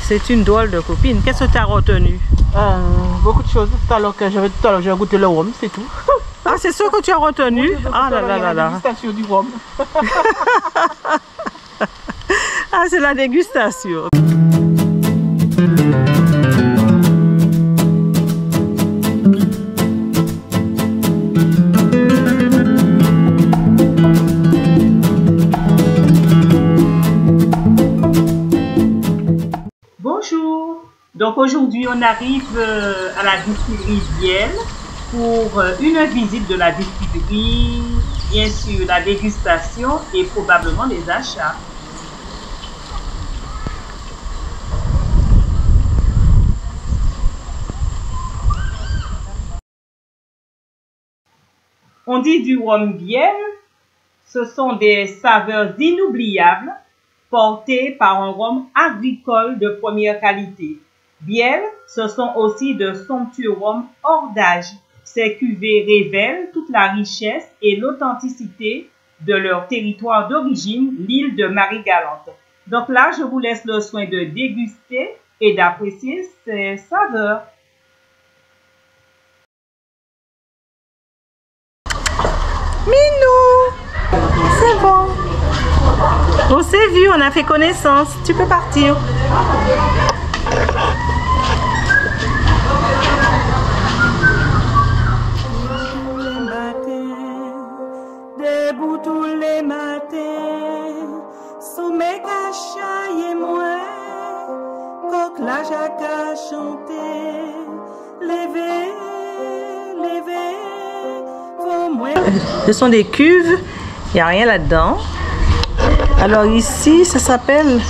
c'est une drôle de copine. Qu'est-ce que tu as retenu? Beaucoup de choses. Tout à l'heure, j'ai goûté le rhum, c'est tout. Ah, c'est ce que tu as retenu? Oui, ah là là là là. La dégustation du rhum. Ah, c'est la dégustation. Bonjour. Donc aujourd'hui, on arrive à la distillerie Biel pour une visite de la distillerie, bien sûr la dégustation et probablement les achats. On dit du rhum Biel, ce sont des saveurs inoubliables portées par un rhum agricole de première qualité. Biel, ce sont aussi de somptueux rhums hors d'âge. Ces cuvées révèlent toute la richesse et l'authenticité de leur territoire d'origine, l'île de Marie-Galante. Donc là, je vous laisse le soin de déguster et d'apprécier ces saveurs. Minou, c'est bon. On s'est vu, on a fait connaissance. Tu peux partir. Debout tous les matins, sommet cachaille et moi, coq la jaque à chanter, levé, levé, faut moins. Ce sont des cuves, il n'y a rien là-dedans. Alors ici, ça s'appelle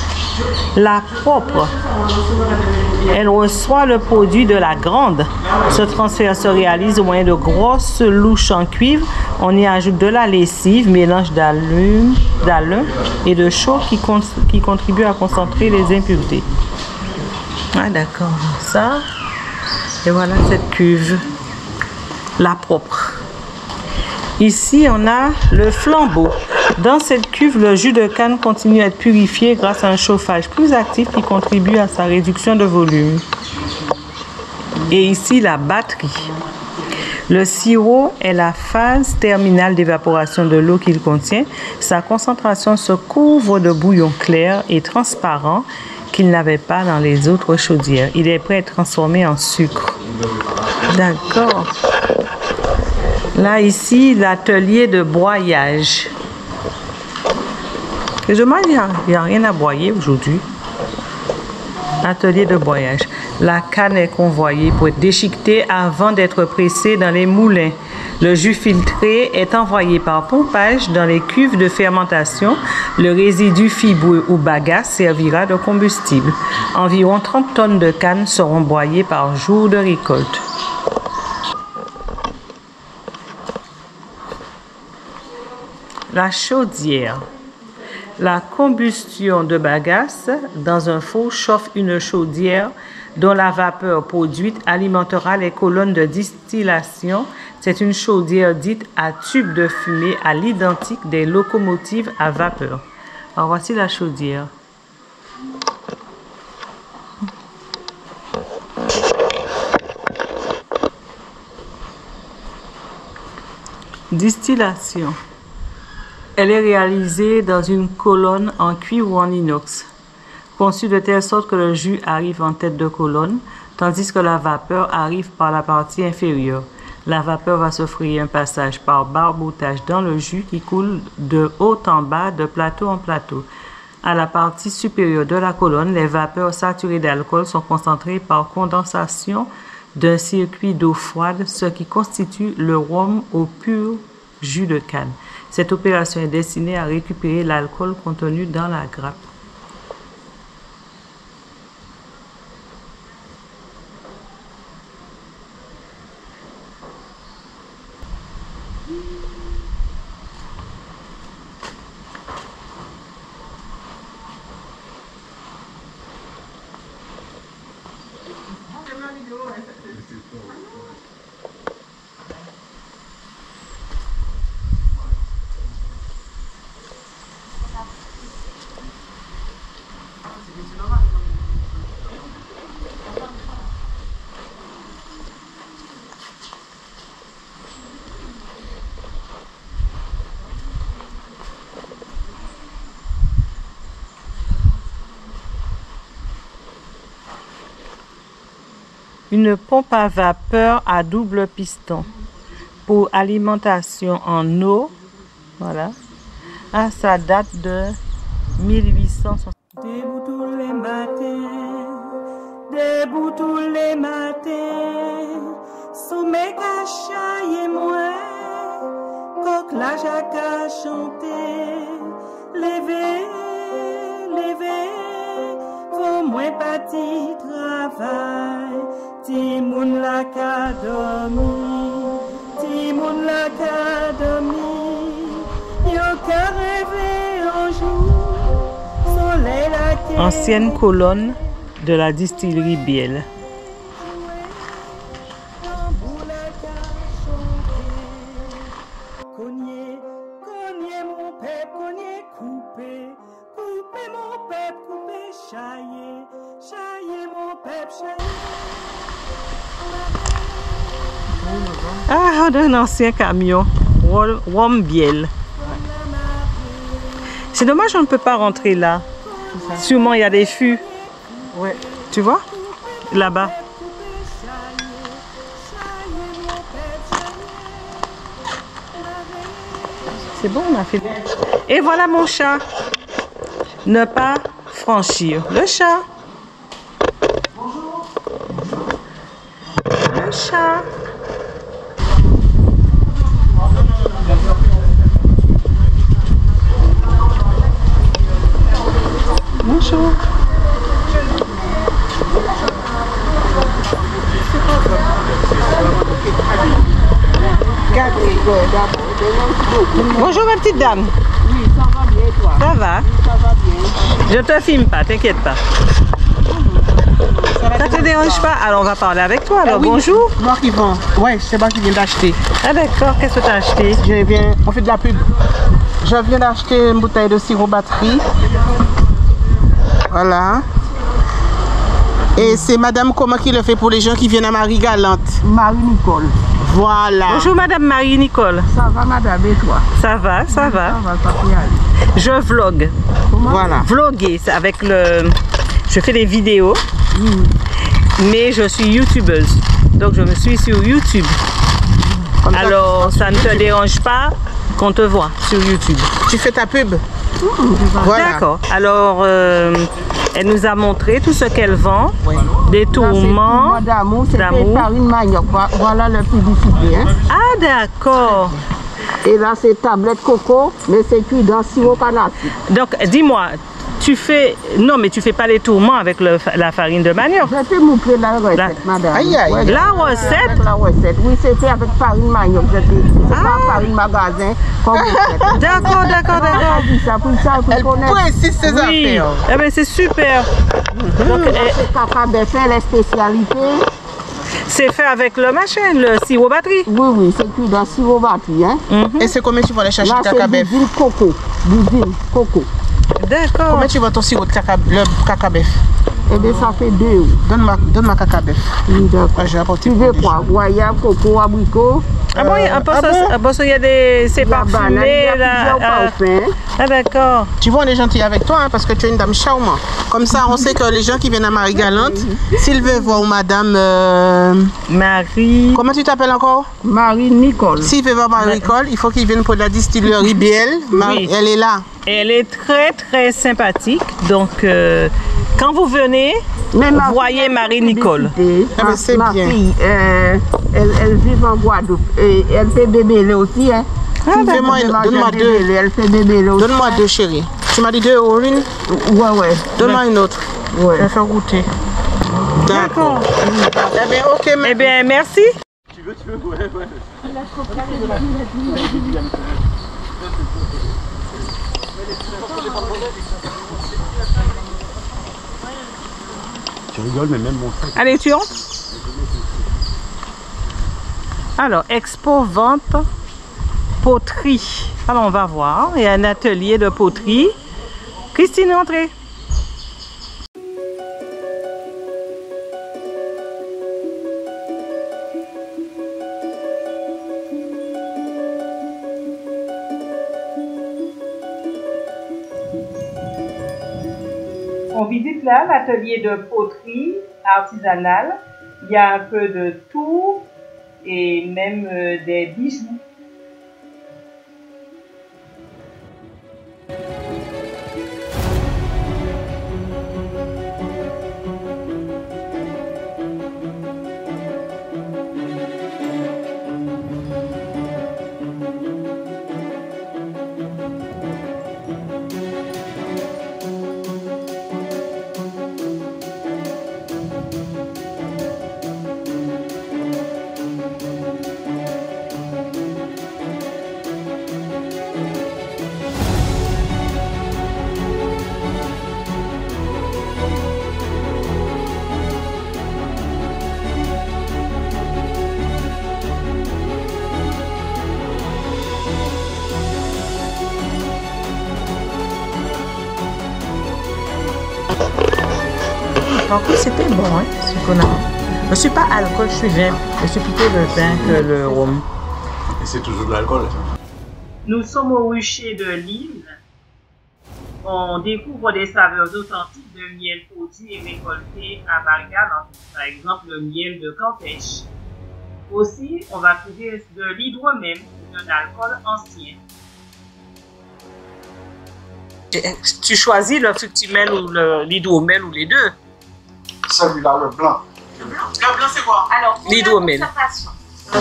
la propre. Elle reçoit le produit de la grande. Ce transfert se réalise au moyen de grosses louches en cuivre. On y ajoute de la lessive, mélange d'alun et de chaux qui contribue à concentrer les impuretés. Ah d'accord, ça. Et voilà cette cuve, la propre. Ici, on a le flambeau. Dans cette cuve, le jus de canne continue à être purifié grâce à un chauffage plus actif qui contribue à sa réduction de volume. Et ici, la batterie. Le sirop est la phase terminale d'évaporation de l'eau qu'il contient. Sa concentration se couvre de bouillon clair et transparent qu'il n'avait pas dans les autres chaudières. Il est prêt à être transformé en sucre. D'accord. Là, ici, l'atelier de broyage. Et je il n'y a rien à broyer aujourd'hui. Atelier de broyage. La canne est convoyée pour être déchiquetée avant d'être pressée dans les moulins. Le jus filtré est envoyé par pompage dans les cuves de fermentation. Le résidu fibreux ou bagasse servira de combustible. Environ 30 tonnes de canne seront broyées par jour de récolte. La chaudière. La combustion de bagasse dans un four chauffe une chaudière dont la vapeur produite alimentera les colonnes de distillation. C'est une chaudière dite à tube de fumée à l'identique des locomotives à vapeur. Alors voici la chaudière. Distillation. Elle est réalisée dans une colonne en cuivre ou en inox, conçue de telle sorte que le jus arrive en tête de colonne, tandis que la vapeur arrive par la partie inférieure. La vapeur va se frayer un passage par barboutage dans le jus qui coule de haut en bas, de plateau en plateau. À la partie supérieure de la colonne, les vapeurs saturées d'alcool sont concentrées par condensation d'un circuit d'eau froide, ce qui constitue le rhum au pur jus de canne. Cette opération est destinée à récupérer l'alcool contenu dans la grappe. Une pompe à vapeur à double piston pour alimentation en eau. Voilà. Ah, ça date de 1860. Debout tous les matins, debout tous les matins, sommet cachaille et moi, coq la jaque a chanté, levez, levez, faut moins parti travail, Timoun la ka dormi, Timoun la ka dormi, yo ka rêvé un jour, soleil la ka. Ancienne colonne de la distillerie Biel. Cogné, cogné mon peuple, cogné coupé, coupé mon peuple, coupé chaillé, chaillé mon peuple, chaillé. Ah, un ancien camion. Rome Biel. C'est dommage, on ne peut pas rentrer là. Sûrement, il y a des fûts. Ouais. Tu vois? Là-bas. C'est bon, on a fait. Et voilà mon chat. Ne pas franchir. Le chat. Le chat. Bonjour. Bonjour ma petite dame. Oui, ça va bien toi? Ça va? Ça va bien. Je te filme pas, t'inquiète pas. Ça te dérange pas? Alors on va parler avec toi. Alors Oui, bonjour. Moi qui vends. Ouais, c'est moi qui viens d'acheter. Ah d'accord, qu'est-ce que tu as acheté? On fait de la pub. Je viens d'acheter une bouteille de sirop batterie. Voilà. Et c'est Madame Comment qui le fait pour les gens qui viennent à Marie-Galante. Marie-Nicole. Voilà. Bonjour Madame Marie-Nicole. Ça va madame et toi? Ça va, ça va. Ça va, ça peut aller. Je vlog. Voilà. Vloguer, c'est avec le... Je fais des vidéos, mais je suis youtubeuse. Donc je me suis sur YouTube. Comme ça, Alors ça ne te dérange pas qu'on te voit sur YouTube? tu fais ta pub. Voilà. D'accord. Alors elle nous a montré tout ce qu'elle vend. Oui. Des tourments d'amour, c'est fait d'amour. farine manioc. Voilà le publicité. Hein. Ah d'accord. Et là c'est tablette coco, mais c'est cuit dans sirop panatique. Donc dis-moi, tu fais... Non mais tu fais pas les tourments avec la farine de manioc. Je peux montrer la recette madame. Aïe, aïe. Ouais, La recette? avec la recette. Oui, c'est fait avec farine manioc. C'est pas farine magasin comme vous faites. D'accord, d'accord, d'accord. Elle dit ça pour ça, pour Elle connaître. précise ses Oui, affaires. eh ben, c'est super. Donc, C'est caca fait les spécialités. c'est fait avec le machin, le sirop batterie. Oui, oui, c'est cuit dans sirop batterie. Hein. Et c'est combien tu vas aller chercher Là, le c'est cacabef? boudine coco. Boudine coco. D'accord. Combien tu vas ton sirop de le cacabef? Et bien, ça fait 2 euros. Donne-moi cacabef. Oui, d'accord. Ah, j'ai apporté Tu veux quoi? Goyave, coco, abricot. Ah bon, il y a des... C'est La banane, il y parfumé, a plusieurs là. parfums. Ah d'accord. Tu vois, on est gentil avec toi hein, parce que tu es une dame charmante. Comme ça, on sait que les gens qui viennent à Marie-Galante, s'ils veulent voir madame... Marie... comment tu t'appelles encore? Marie-Nicole. S'ils veulent voir Marie-Nicole, il faut qu'ils viennent pour la distillerie Biel. Oui. Elle est là. Elle est très très sympathique. Donc, quand vous venez, Mais ma voyez fille, Marie-Nicole. Ah, ben, c'est ma bien. fille, elle vit en Guadeloupe. Et elle fait bébé aussi. Hein. Fais-moi une- Donne-moi deux. Elle fait bébé aussi. Donne-moi deux, chérie. Tu m'as dit 2 euros une? Ouais, ouais. Donne-moi une autre. Ouais. Je vais faire goûter. D'accord. Eh bien, ok, mais... Eh bien, merci. Tu rigoles, mais même mon sac. Allez, tu entres. Alors, expo vente poterie. Alors, on va voir. Il y a un atelier de poterie. Christine, entrez. On visite là l'atelier de poterie artisanale Il y a un peu de tout et même des bijoux. Par contre, c'était bon, hein, ce qu'on a. Je ne suis pas alcool, je suis vin. Je suis plutôt le vin que le rhum. Et c'est toujours de l'alcool. Nous sommes au rucher de l'île. On découvre des saveurs authentiques de miel produit et récolté à Marie-Galante. Par exemple, le miel de Campèche. Aussi, on va trouver de l'hydromel, un alcool ancien. Tu choisis le fructimel ou l'hydromel ou les deux. Celui-là, le blanc. Le blanc, c'est quoi? Alors, pour la L'hydromel. conservation,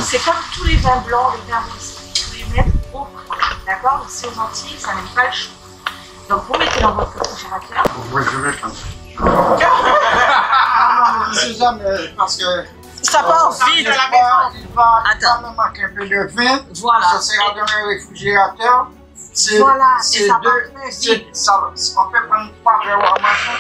c'est comme tous les vins blancs, les vins rosés. Il faut les mettre au frais. D'accord? Ici aux Antilles, ça n'aime pas le chaud. Donc, vous mettez dans votre réfrigérateur. Oui, je vais prendre. C'est jamais parce que Ça part vite. il va me manquer un peu de vin. Voilà. Ça sera dans le réfrigérateur. Voilà, et C'est ça deux. part très vite. On peut prendre 3 verres à matin.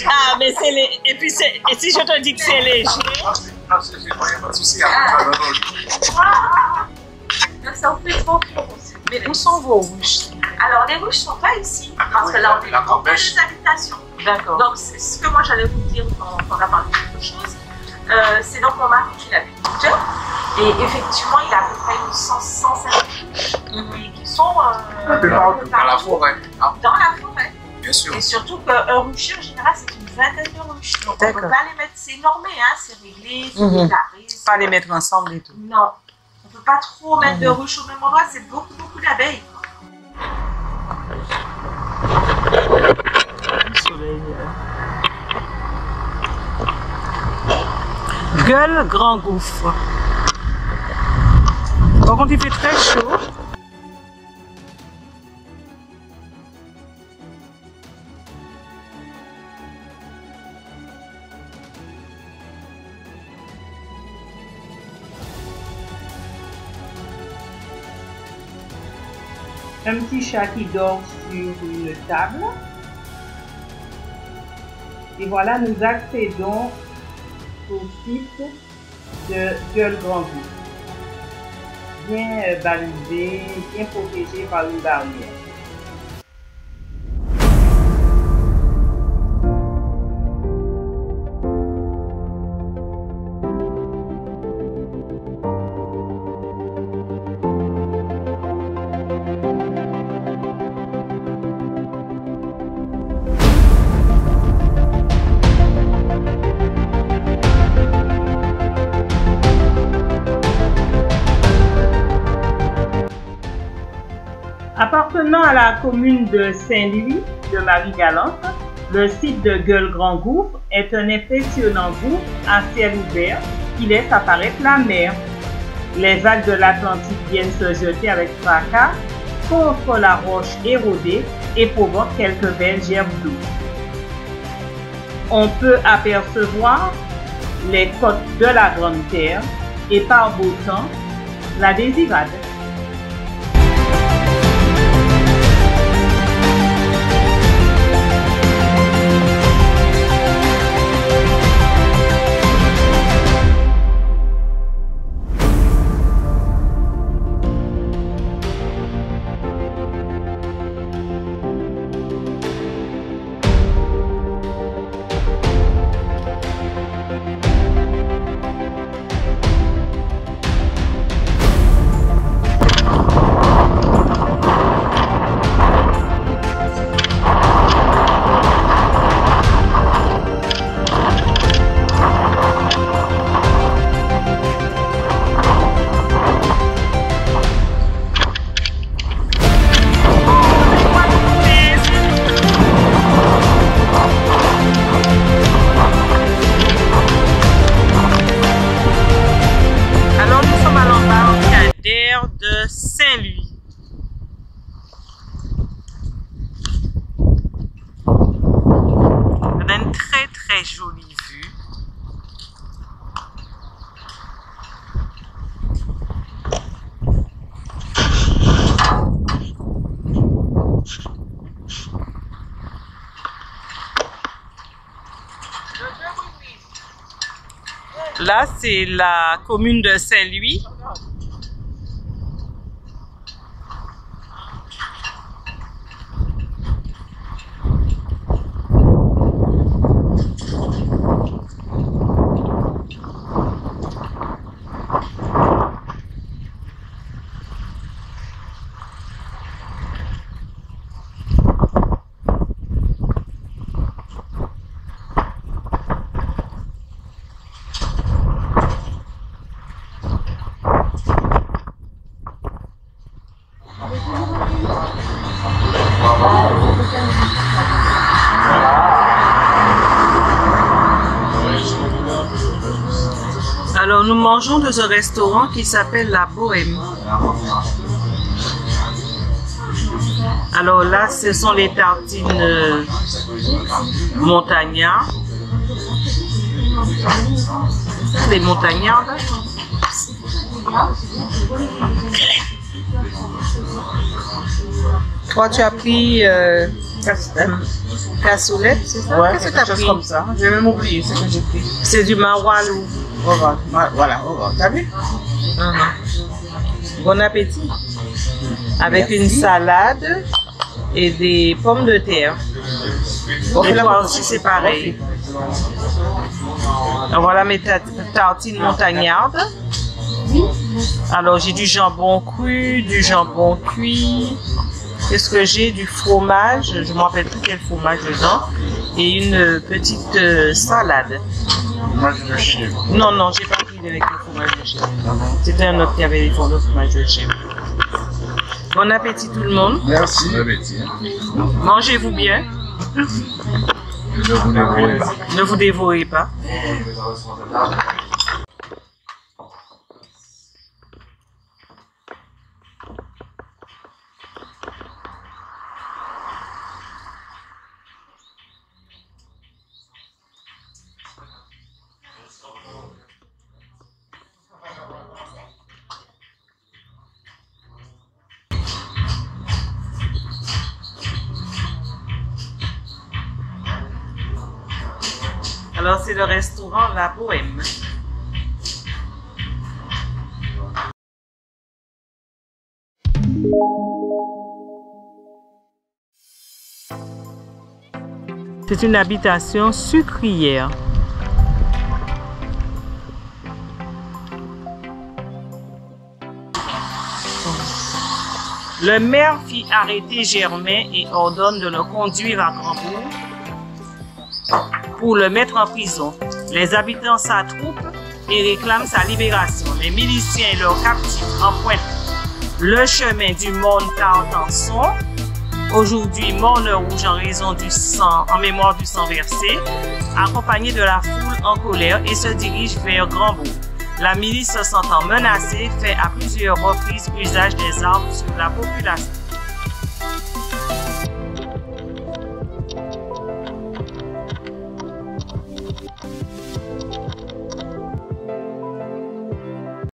Ah, mais c'est les. Et puis, et si je te dis que c'est léger. Non, c'est pas de souci. Donc, ça vous fait trop chaud. Mais où sont vos ruches? Alors, les ruches sont pas ici, parce que là, on est dans les habitations. D'accord. Donc, c'est ce que moi j'allais vous dire quand on a parlé d'autre chose. C'est donc mon mari qui l'habite. Et effectivement, il a à peu près 150 ruches qui sont Un peu partout, dans la forêt. dans la forêt. Bien sûr. Et surtout qu'un rucher, en général, c'est une vingtaine de ruches. Donc, on ne peut pas les mettre, c'est normé, hein, c'est réglé, c'est déclaré. Pas les mettre ensemble et tout. Non, on ne peut pas trop mettre de ruches au même endroit, c'est beaucoup d'abeilles. Gueule, grand gouffre. Par contre, il fait très chaud. Un petit chat qui dort sur une table. Et voilà, nous accédons au site de Gueule Grand Gouffre. Bien balisé, bien protégé par une barrière. Appartenant à la commune de Saint-Louis de Marie-Galante, le site de Gueule Grand Gouffre est un impressionnant gouffre à ciel ouvert qui laisse apparaître la mer. Les vagues de l'Atlantique viennent se jeter avec fracas contre la roche érodée et provoquent quelques belles gerbes d'eau. On peut apercevoir les côtes de la Grande Terre et par beau temps, la Désirade. Là, c'est la commune de Saint-Louis. Alors, nous mangeons dans un restaurant qui s'appelle La Bohème. Alors là, ce sont les tartines montagnardes. Les montagnardes. Toi, tu as pris cassolette, c'est ça? Ouais, Qu'est-ce que tu quelque as chose pris? comme ça. Je vais même oublier ce que j'ai pris. C'est du maroilou. Voilà, t'as vu? Bon appétit. Avec une salade et des pommes de terre. Et toi aussi, c'est pareil. Alors, voilà mes tartines montagnardes. Alors, j'ai du jambon cru, du jambon cuit. Qu'est-ce que j'ai? Du fromage. Je ne me rappelle plus quel fromage dedans. Et une petite salade. Fromage de chèvre. Non, non, j'ai pas pris avec le fromage de chèvre. C'était un autre qui avait les fonds de fromage de chèvre. Bon appétit tout le monde. Merci. Bon appétit. Mangez-vous bien. Ne vous dévorez pas. Ne vous dévorez pas. Alors, c'est le restaurant La Bohème. C'est une habitation sucrière. Le maire fit arrêter Germain et ordonne de le conduire à Grandbourg pour le mettre en prison. Les habitants s'attroupent et réclament sa libération. Les miliciens et leurs captifs empruntent le chemin du Morne Tartanson, aujourd'hui Morne Rouge en raison du sang, en mémoire du sang versé, accompagnés de la foule en colère et se dirigent vers Grandbourg. La milice se sentant menacée fait à plusieurs reprises usage des armes sur la population.